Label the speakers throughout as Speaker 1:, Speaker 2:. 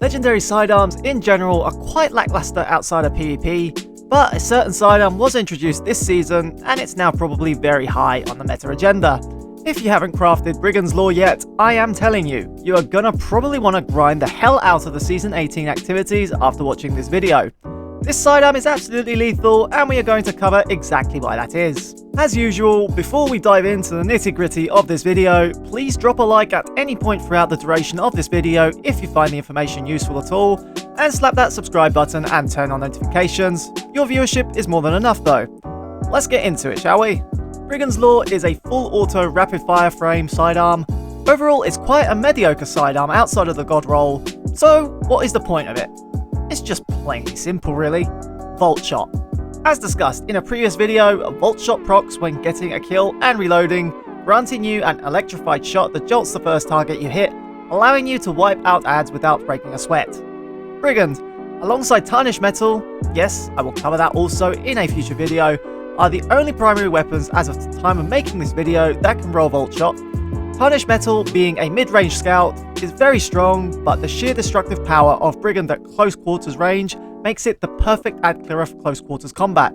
Speaker 1: Legendary sidearms in general are quite lackluster outside of PvP, but a certain sidearm was introduced this season and it's now probably very high on the meta agenda. If you haven't crafted Brigand's Law yet, I am telling you, you are gonna probably want to grind the hell out of the Season 18 activities after watching this video. This sidearm is absolutely lethal and we are going to cover exactly why that is. As usual, before we dive into the nitty gritty of this video, please drop a like at any point throughout the duration of this video if you find the information useful at all, and slap that subscribe button and turn on notifications. Your viewership is more than enough though. Let's get into it, shall we? Brigand's Law is a full auto rapid fire frame sidearm. Overall, it's quite a mediocre sidearm outside of the god roll, so what is the point of it? It's just plainly simple really. Voltshot. As discussed in a previous video, Voltshot procs when getting a kill and reloading, granting you an electrified shot that jolts the first target you hit, allowing you to wipe out adds without breaking a sweat. Brigand, alongside Tarnished Metal, yes, I will cover that also in a future video, are the only primary weapons as of the time of making this video that can roll Voltshot. Tarnished Metal, being a mid-range scout, is very strong, but the sheer destructive power of Brigand at close quarters range makes it the perfect ad clearer for close quarters combat.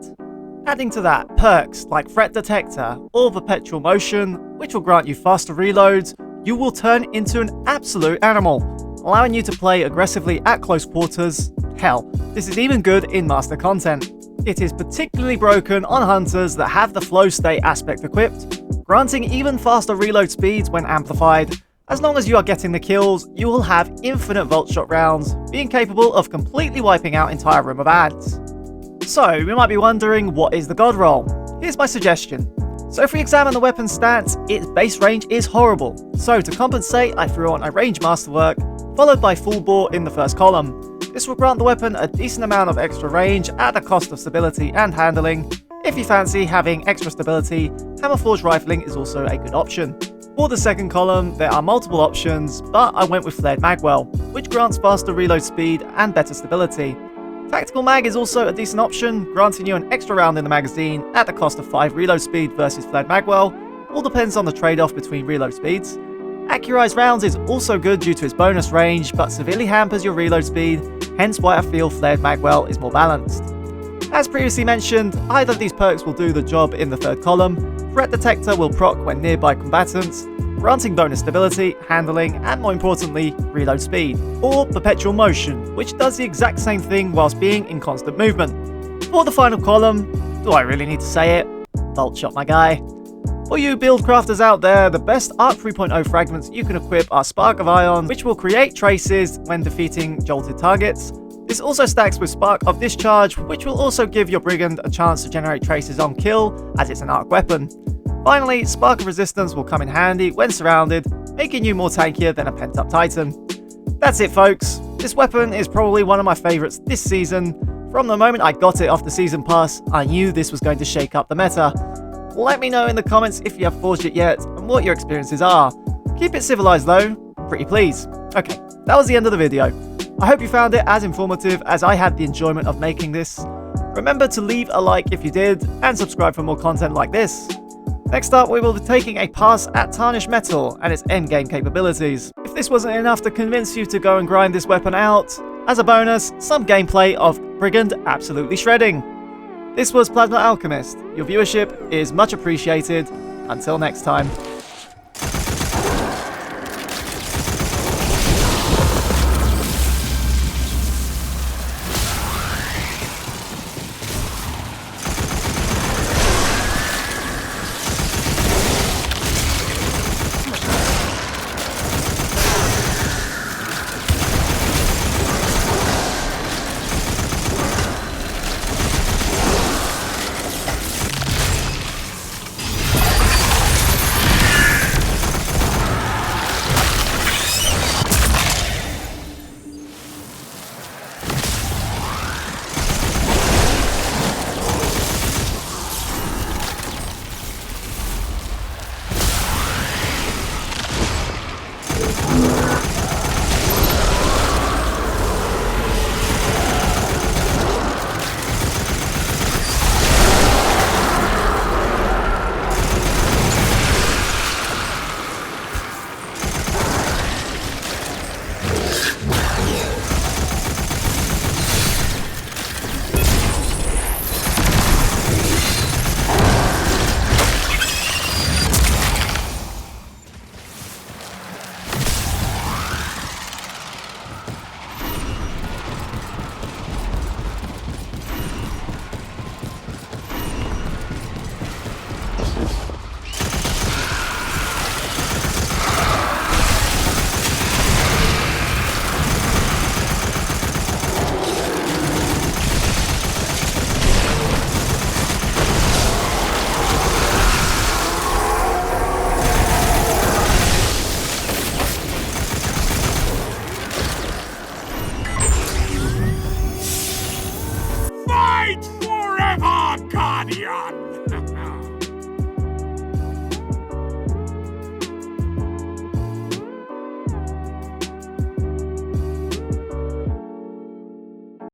Speaker 1: Adding to that, perks like Threat Detector or Perpetual Motion, which will grant you faster reloads, you will turn into an absolute animal, allowing you to play aggressively at close quarters. Hell, this is even good in master content. It is particularly broken on hunters that have the flow state aspect equipped, granting even faster reload speeds when amplified. As long as you are getting the kills, you will have infinite Voltshot rounds, being capable of completely wiping out entire room of adds. So, you might be wondering, what is the god roll? Here's my suggestion. So if we examine the weapon's stats, its base range is horrible. So to compensate, I threw on a range masterwork, followed by full bore in the first column. This will grant the weapon a decent amount of extra range at the cost of stability and handling. If you fancy having extra stability, Hammerforged rifling is also a good option. For the second column, there are multiple options, but I went with Flared Magwell, which grants faster reload speed and better stability. Tactical Mag is also a decent option, granting you an extra round in the magazine at the cost of 5 reload speed versus Flared Magwell. All depends on the trade-off between reload speeds. Accurized rounds is also good due to its bonus range, but severely hampers your reload speed, hence why I feel Flared Magwell is more balanced. As previously mentioned, either of these perks will do the job in the third column. Threat Detector will proc when nearby combatants, granting bonus stability, handling, and more importantly, reload speed. Or Perpetual Motion, which does the exact same thing whilst being in constant movement. For the final column, do I really need to say it? Voltshot, my guy. For you build crafters out there, the best Arc 3.0 fragments you can equip are Spark of Ion, which will create traces when defeating jolted targets. This also stacks with Spark of Discharge, which will also give your Brigand a chance to generate traces on kill, as it's an arc weapon. Finally, Spark of Resistance will come in handy when surrounded, making you more tankier than a pent-up Titan. That's it folks, this weapon is probably one of my favourites this season. From the moment I got it off the Season Pass, I knew this was going to shake up the meta. Let me know in the comments if you have forged it yet, and what your experiences are. Keep it civilized though, pretty please. Okay, that was the end of the video. I hope you found it as informative as I had the enjoyment of making this. Remember to leave a like if you did, and subscribe for more content like this. Next up, we will be taking a pass at Tarnished Metal and its endgame capabilities. If this wasn't enough to convince you to go and grind this weapon out, as a bonus, some gameplay of Brigand absolutely shredding. This was Plasma Alchemist. Your viewership is much appreciated. Until next time.
Speaker 2: Guardian!